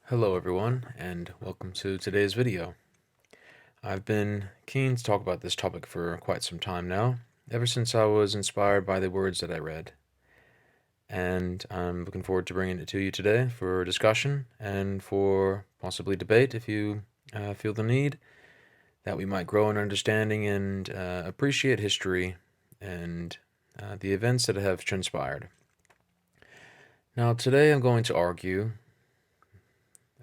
Hello everyone, and welcome to today's video. I've been keen to talk about this topic for quite some time now, ever since I was inspired by the words that I read. And I'm looking forward to bringing it to you today for discussion and for possibly debate if you feel the need, that we might grow in understanding and appreciate history and the events that have transpired. Now, today I'm going to argue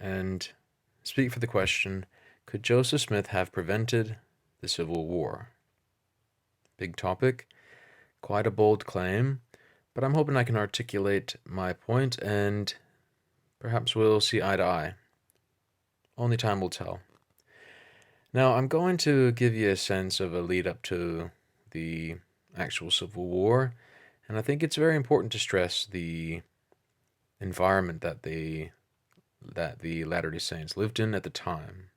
and speak for the question, could Joseph Smith have prevented the Civil War? Big topic, quite a bold claim, but I'm hoping I can articulate my point and perhaps we'll see eye to eye. Only time will tell. Now, I'm going to give you a sense of a lead up to the actual Civil War, and I think it's very important to stress the environment that the Latter-day Saints lived in at the time.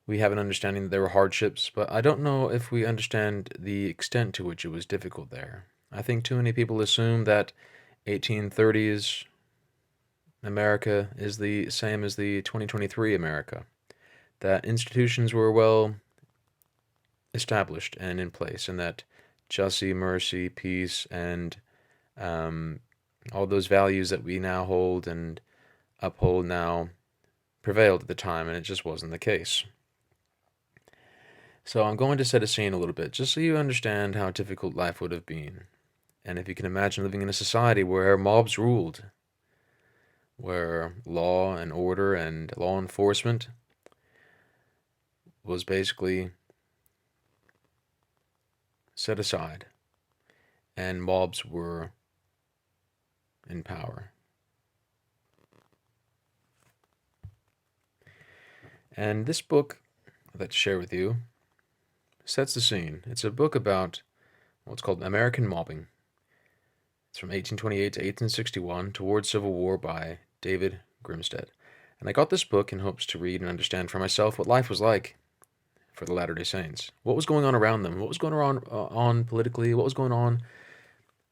We have an understanding that there were hardships, but I don't know if we understand the extent to which it was difficult there. I think too many people assume that 1830s America is the same as the 2023 America, that institutions were well established and in place, and that justice, mercy, peace, and um, all those values that we now hold and uphold now prevailed at the time, and it just wasn't the case. So I'm going to set a scene a little bit, just so you understand how difficult life would have been. And if you can imagine living in a society where mobs ruled, where law and order and law enforcement was basically set aside, and mobs were in power. And this book I'd like to share with you sets the scene. It's a book about what's called American Mobbing. It's from 1828 to 1861, Towards Civil War by David Grimstead. And I got this book in hopes to read and understand for myself what life was like for the Latter-day Saints. What was going on around them? What was going on politically? What was going on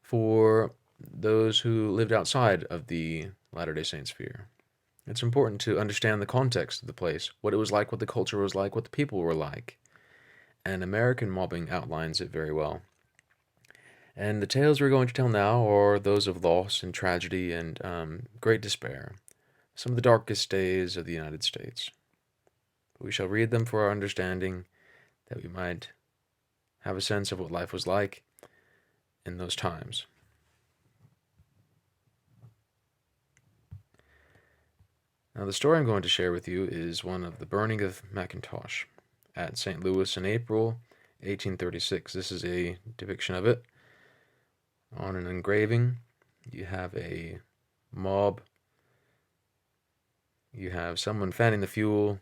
for those who lived outside of the Latter-day Saint sphere? It's important to understand the context of the place, what it was like, what the culture was like, what the people were like. And American Mobbing outlines it very well. And the tales we're going to tell now are those of loss and tragedy and great despair, some of the darkest days of the United States. But we shall read them for our understanding, that we might have a sense of what life was like in those times. Now, the story I'm going to share with you is one of the burning of McIntosh at St. Louis in April 1836. This is a depiction of it. On an engraving, you have a mob. You have someone fanning the fuel,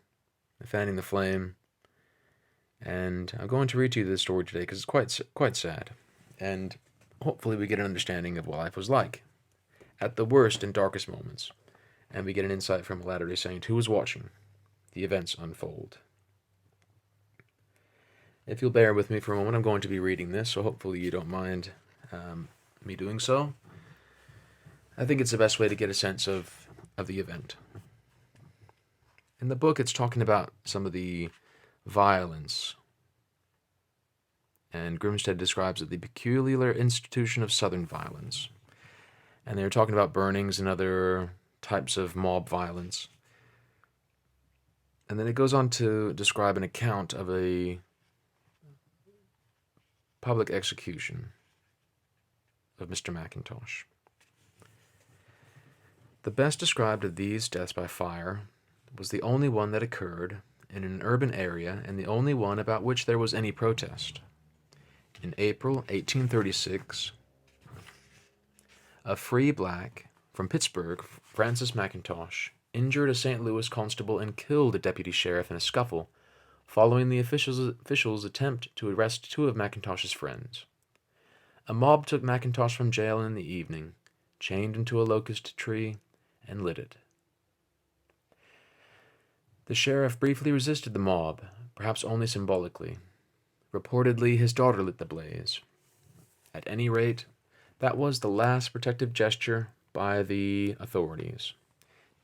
fanning the flame. And I'm going to read to you this story today because it's quite sad. And hopefully we get an understanding of what life was like at the worst and darkest moments. And we get an insight from a Latter-day Saint who was watching the events unfold. If you'll bear with me for a moment, I'm going to be reading this, so hopefully you don't mind me doing so. I think it's the best way to get a sense of the event. In the book, it's talking about some of the violence, and Grimstead describes it the peculiar institution of Southern violence. And they're talking about burnings and other types of mob violence. And then it goes on to describe an account of a public execution of Mr. McIntosh. The best described of these deaths by fire was the only one that occurred in an urban area and the only one about which there was any protest. In April 1836, a free black from Pittsburgh, Francis McIntosh, injured a St. Louis constable and killed a deputy sheriff in a scuffle following the officials' attempt to arrest two of McIntosh's friends. A mob took McIntosh from jail in the evening, chained him to a locust tree, and lit it. The sheriff briefly resisted the mob, perhaps only symbolically. Reportedly, his daughter lit the blaze. At any rate, that was the last protective gesture by the authorities.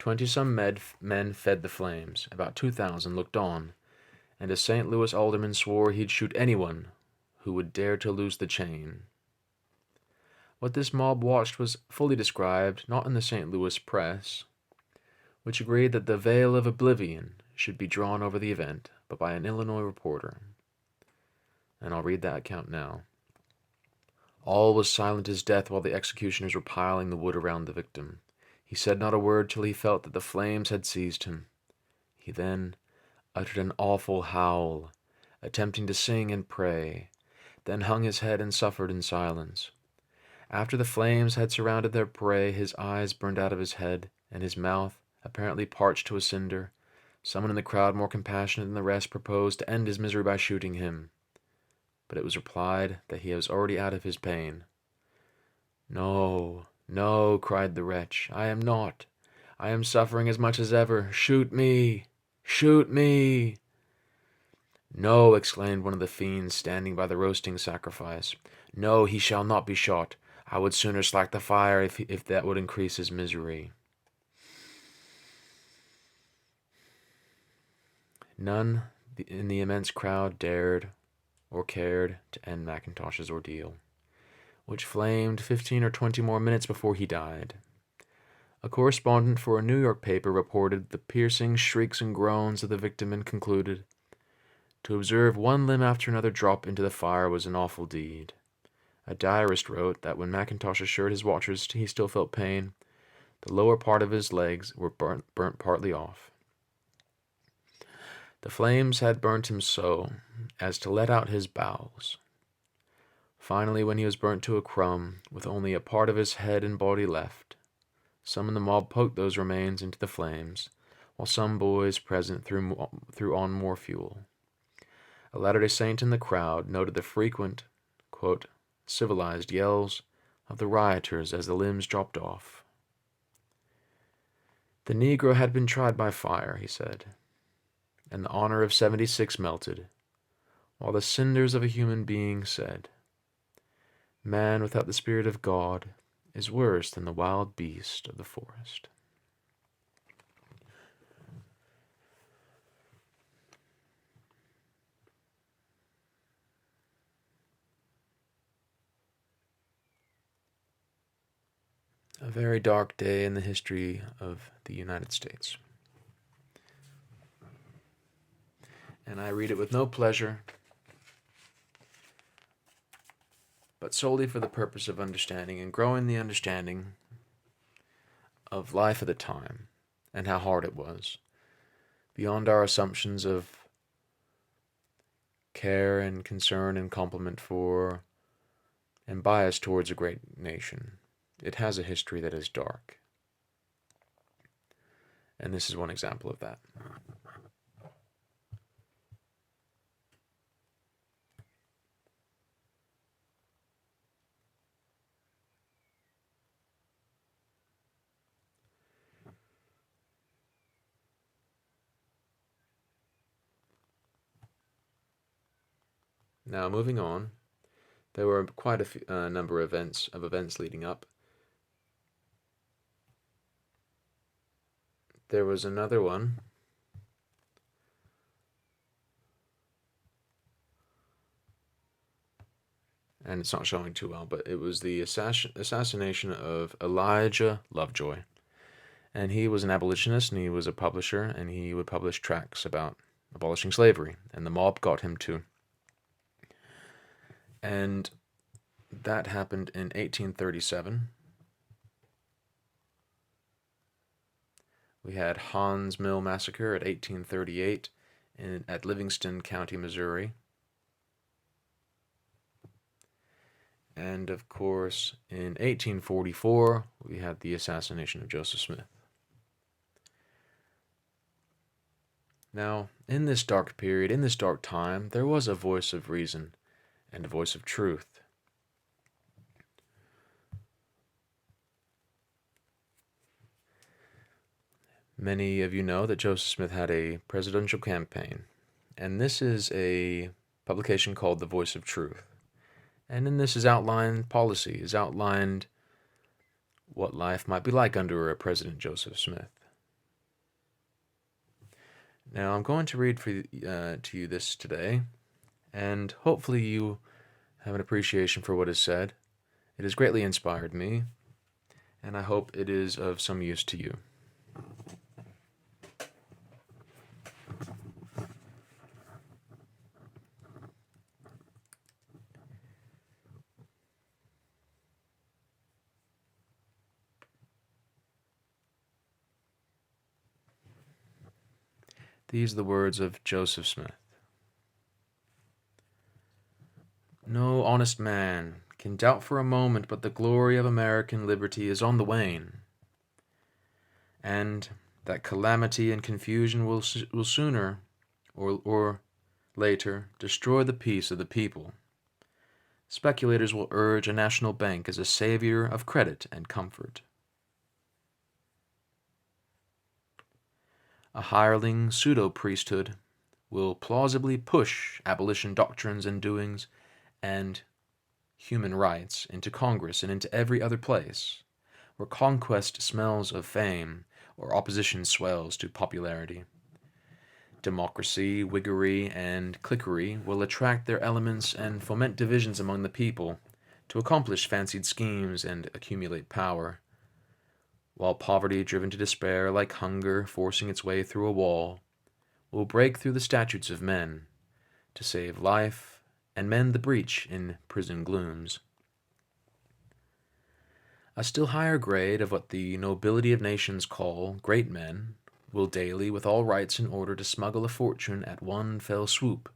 20-some men fed the flames. About 2,000 looked on, and a St. Louis alderman swore he'd shoot anyone who would dare to loose the chain. What this mob watched was fully described, not in the St. Louis press, which agreed that the veil of oblivion should be drawn over the event, but by an Illinois reporter. And I'll read that account now. All was silent as death while the executioners were piling the wood around the victim. He said not a word till he felt that the flames had seized him. He then uttered an awful howl, attempting to sing and pray, then hung his head and suffered in silence. After the flames had surrounded their prey, his eyes burned out of his head, and his mouth, apparently parched to a cinder. Someone in the crowd, more compassionate than the rest, proposed to end his misery by shooting him, but it was replied that he was already out of his pain. "No, no," cried the wretch, "I am not. I am suffering as much as ever. Shoot me! Shoot me!" "No," exclaimed one of the fiends standing by the roasting sacrifice. "No, he shall not be shot. I would sooner slack the fire if that would increase his misery." None in the immense crowd dared or cared to end McIntosh's ordeal, which flamed 15 or 20 more minutes before he died. A correspondent for a New York paper reported the piercing shrieks and groans of the victim and concluded, "To observe one limb after another drop into the fire was an awful deed." A diarist wrote that when McIntosh assured his watchers he still felt pain, the lower part of his legs were burnt partly off. The flames had burnt him so as to let out his bowels. Finally, when he was burnt to a crumb, with only a part of his head and body left, some in the mob poked those remains into the flames, while some boys present threw on more fuel. A Latter-day Saint in the crowd noted the frequent, quote, civilized yells of the rioters as the limbs dropped off. "The Negro had been tried by fire," he said, "and the honor of 76 melted, while the cinders of a human being said, 'Man without the Spirit of God is worse than the wild beast of the forest.'" A very dark day in the history of the United States. And I read it with no pleasure, but solely for the purpose of understanding and growing the understanding of life at the time and how hard it was, beyond our assumptions of care and concern and compliment for and bias towards a great nation. It has a history that is dark. And this is one example of that. Now, moving on, there were quite a number of events leading up. There was another one. And it's not showing too well, but it was the assassination of Elijah Lovejoy. And he was an abolitionist, and he was a publisher, and he would publish tracts about abolishing slavery, and the mob got him too. And that happened in 1837. We had Hans Mill Massacre at 1838 at Livingston County, Missouri. And of course, in 1844, we had the assassination of Joseph Smith. Now, in this dark period, in this dark time, there was a voice of reason and a voice of truth. Many of you know that Joseph Smith had a presidential campaign, and this is a publication called The Voice of Truth. And in this is outlined policy, is outlined what life might be like under a President Joseph Smith. Now, I'm going to read to you this today, and hopefully you have an appreciation for what is said. It has greatly inspired me, and I hope it is of some use to you. These are the words of Joseph Smith. No honest man can doubt for a moment but the glory of American liberty is on the wane, and that calamity and confusion will sooner or later destroy the peace of the people. Speculators will urge a national bank as a savior of credit and comfort. A hireling pseudo-priesthood will plausibly push abolition doctrines and doings and human rights into Congress and into every other place, where conquest smells of fame or opposition swells to popularity. Democracy, Whiggery, and cliquery will attract their elements and foment divisions among the people to accomplish fancied schemes and accumulate power, while poverty, driven to despair like hunger forcing its way through a wall, will break through the statutes of men to save life and mend the breach in prison glooms. A still higher grade of what the nobility of nations call great men will daily, with all rights in order, to smuggle a fortune at one fell swoop,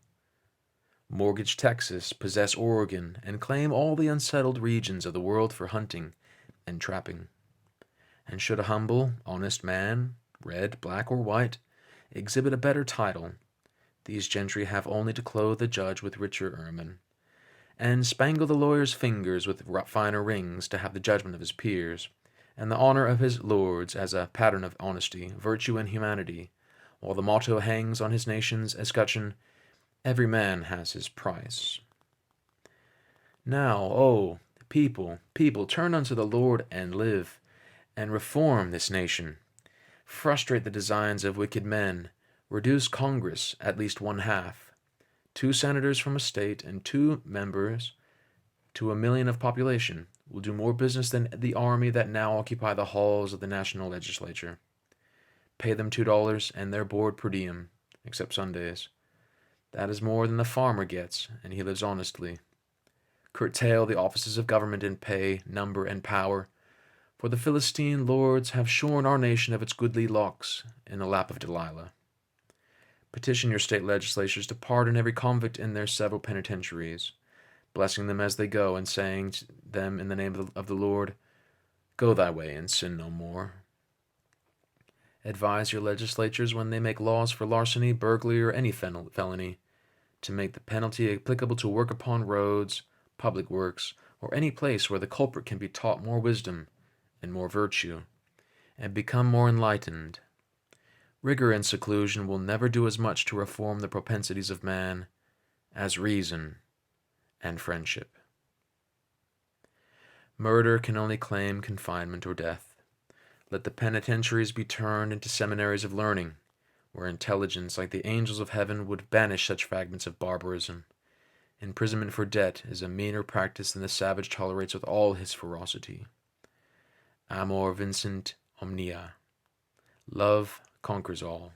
mortgage Texas, possess Oregon, and claim all the unsettled regions of the world for hunting and trapping. And should a humble, honest man, red, black, or white, exhibit a better title, these gentry have only to clothe the judge with richer ermine, and spangle the lawyer's fingers with finer rings to have the judgment of his peers, and the honor of his lords as a pattern of honesty, virtue, and humanity, while the motto hangs on his nation's escutcheon, "Every man has his price." Now, oh, people, turn unto the Lord and live, and reform this nation. Frustrate the designs of wicked men. Reduce Congress at least one half. 2 senators from a state and 2 members to 1 million of population will do more business than the army that now occupy the halls of the national legislature. Pay them $2 and their board per diem, except Sundays. That is more than the farmer gets, and he lives honestly. Curtail the offices of government in pay, number, and power, for the Philistine lords have shorn our nation of its goodly locks in the lap of Delilah. Petition your state legislatures to pardon every convict in their several penitentiaries, blessing them as they go, and saying to them in the name of the Lord, "Go thy way and sin no more." Advise your legislatures when they make laws for larceny, burglary, or any felony, to make the penalty applicable to work upon roads, public works, or any place where the culprit can be taught more wisdom and more virtue, and become more enlightened. Rigor and seclusion will never do as much to reform the propensities of man as reason and friendship. Murder can only claim confinement or death. Let the penitentiaries be turned into seminaries of learning, where intelligence, like the angels of heaven, would banish such fragments of barbarism. Imprisonment for debt is a meaner practice than the savage tolerates with all his ferocity. Amor vincit omnia. Love conquers all.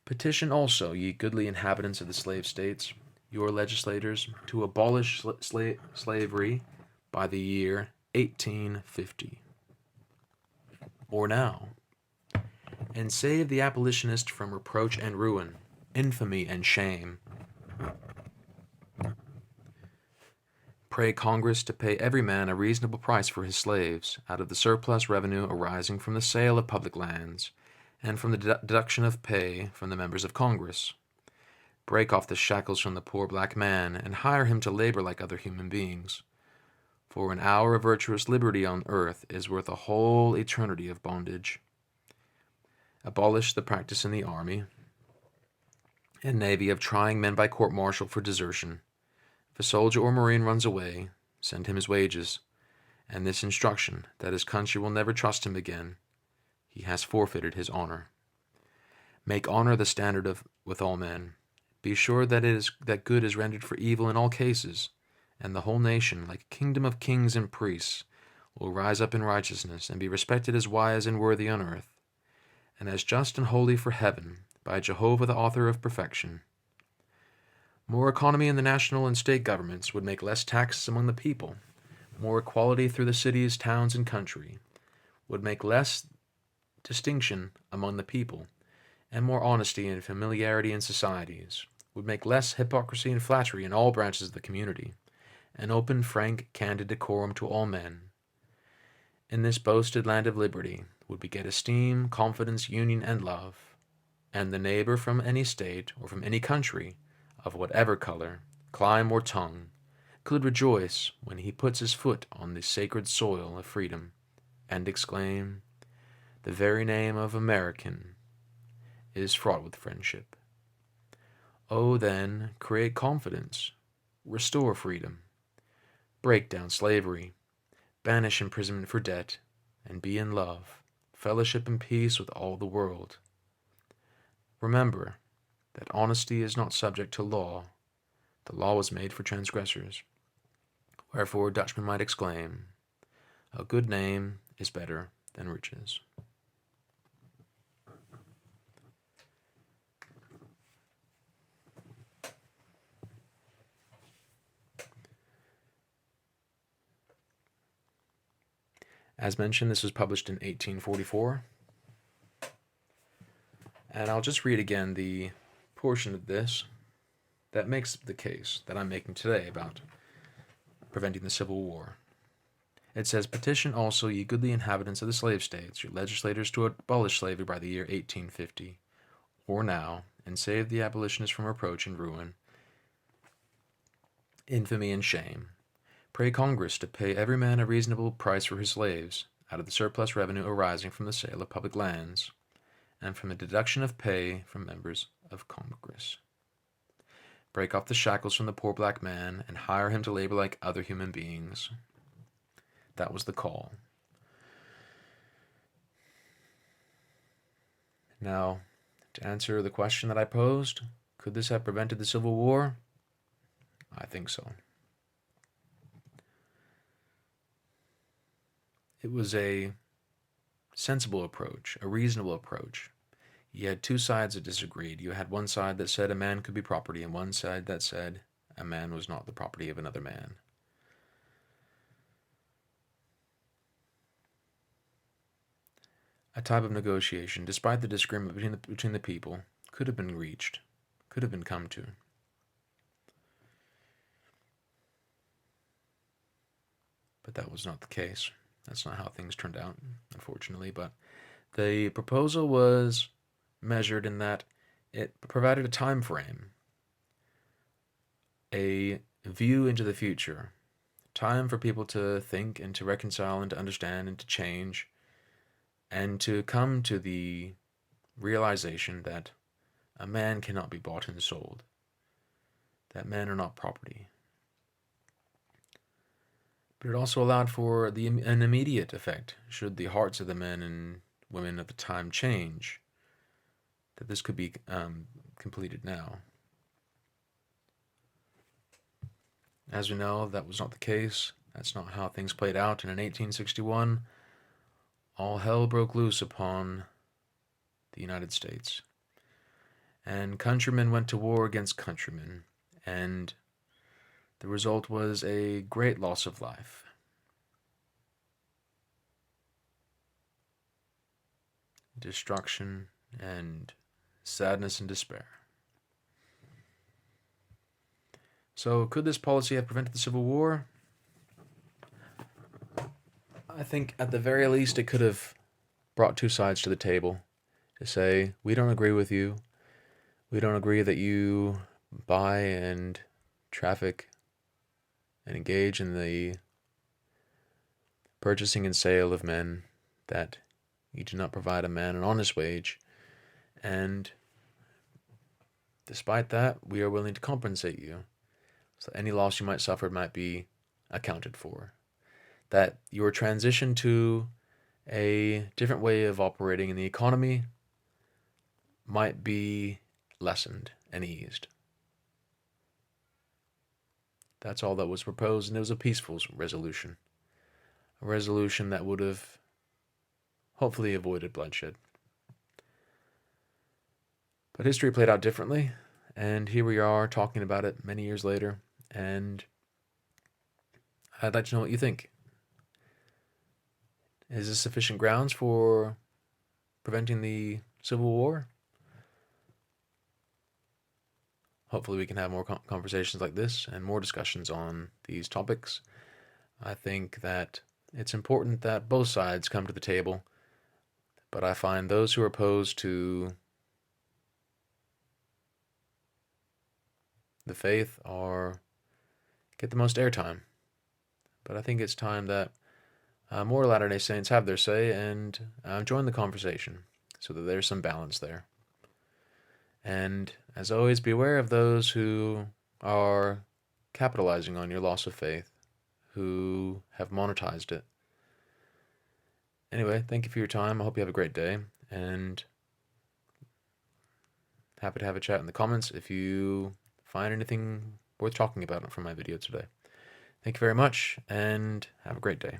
Petition also, ye goodly inhabitants of the slave states, your legislators, to abolish slavery by the year 1850, or now, and save the abolitionist from reproach and ruin, infamy and shame. Pray Congress to pay every man a reasonable price for his slaves, out of the surplus revenue arising from the sale of public lands, and from the deduction of pay from the members of Congress. Break off the shackles from the poor black man, and hire him to labor like other human beings. For an hour of virtuous liberty on earth is worth a whole eternity of bondage. Abolish the practice in the army and navy of trying men by court-martial for desertion. If a soldier or marine runs away, send him his wages, and this instruction, that his country will never trust him again, he has forfeited his honor. Make honor the standard with all men. Be sure that good is rendered for evil in all cases, and the whole nation, like a kingdom of kings and priests, will rise up in righteousness, and be respected as wise and worthy on earth, and as just and holy for heaven, by Jehovah the author of perfection. More economy in the national and state governments would make less taxes among the people. More equality through the cities, towns, and country would make less distinction among the people, and more honesty and familiarity in societies would make less hypocrisy and flattery in all branches of the community, an open, frank, candid decorum to all men. In this boasted land of liberty would beget esteem, confidence, union, and love, and the neighbor from any state or from any country, of whatever color, clime, or tongue, could rejoice when he puts his foot on the sacred soil of freedom, and exclaim, "The very name of American is fraught with friendship." Oh, then, create confidence, restore freedom, break down slavery, banish imprisonment for debt, and be in love, fellowship, and peace with all the world. Remember that honesty is not subject to law. The law was made for transgressors. Wherefore Dutchmen might exclaim, "A good name is better than riches." As mentioned, this was published in 1844. And I'll just read again the portion of this that makes the case that I'm making today about preventing the Civil War. It says, "Petition also, ye goodly inhabitants of the slave states, your legislators to abolish slavery by the year 1850, or now, and save the abolitionists from reproach and ruin, infamy and shame. Pray Congress to pay every man a reasonable price for his slaves, out of the surplus revenue arising from the sale of public lands, and from the deduction of pay from members of Congress. Break off the shackles from the poor black man, and hire him to labor like other human beings." That was the call. Now, to answer the question that I posed, could this have prevented the Civil War? I think so. It was a sensible approach, a reasonable approach. You had two sides that disagreed. You had one side that said a man could be property, and one side that said a man was not the property of another man. A type of negotiation, despite the disagreement between the people, could have been reached, could have been come to. But that was not the case. That's not how things turned out, unfortunately. But the proposal was measured in that it provided a time frame, a view into the future, time for people to think and to reconcile and to understand and to change, and to come to the realization that a man cannot be bought and sold, that men are not property. But it also allowed for an immediate effect, should the hearts of the men and women of the time change, that this could be completed now. As we know, that was not the case. That's not how things played out. And in 1861, all hell broke loose upon the United States. And countrymen went to war against countrymen. And the result was a great loss of life. Destruction and sadness and despair. So, could this policy have prevented the Civil War? I think at the very least it could have brought two sides to the table to say, we don't agree with you. We don't agree that you buy and traffic and engage in the purchasing and sale of men, that you do not provide a man an honest wage, and despite that, we are willing to compensate you. So any loss you might suffer might be accounted for. That your transition to a different way of operating in the economy might be lessened and eased. That's all that was proposed, and it was a peaceful resolution. A resolution that would have hopefully avoided bloodshed. But history played out differently, and here we are talking about it many years later, and I'd like to know what you think. Is this sufficient grounds for preventing the Civil War? Hopefully we can have more conversations like this and more discussions on these topics. I think that it's important that both sides come to the table, but I find those who are opposed to the faith get the most airtime. But I think it's time that more Latter-day Saints have their say and join the conversation so that there's some balance there. And as always, beware of those who are capitalizing on your loss of faith, who have monetized it. Anyway, thank you for your time. I hope you have a great day, and happy to have a chat in the comments if you find anything worth talking about from my video today. Thank you very much, and have a great day.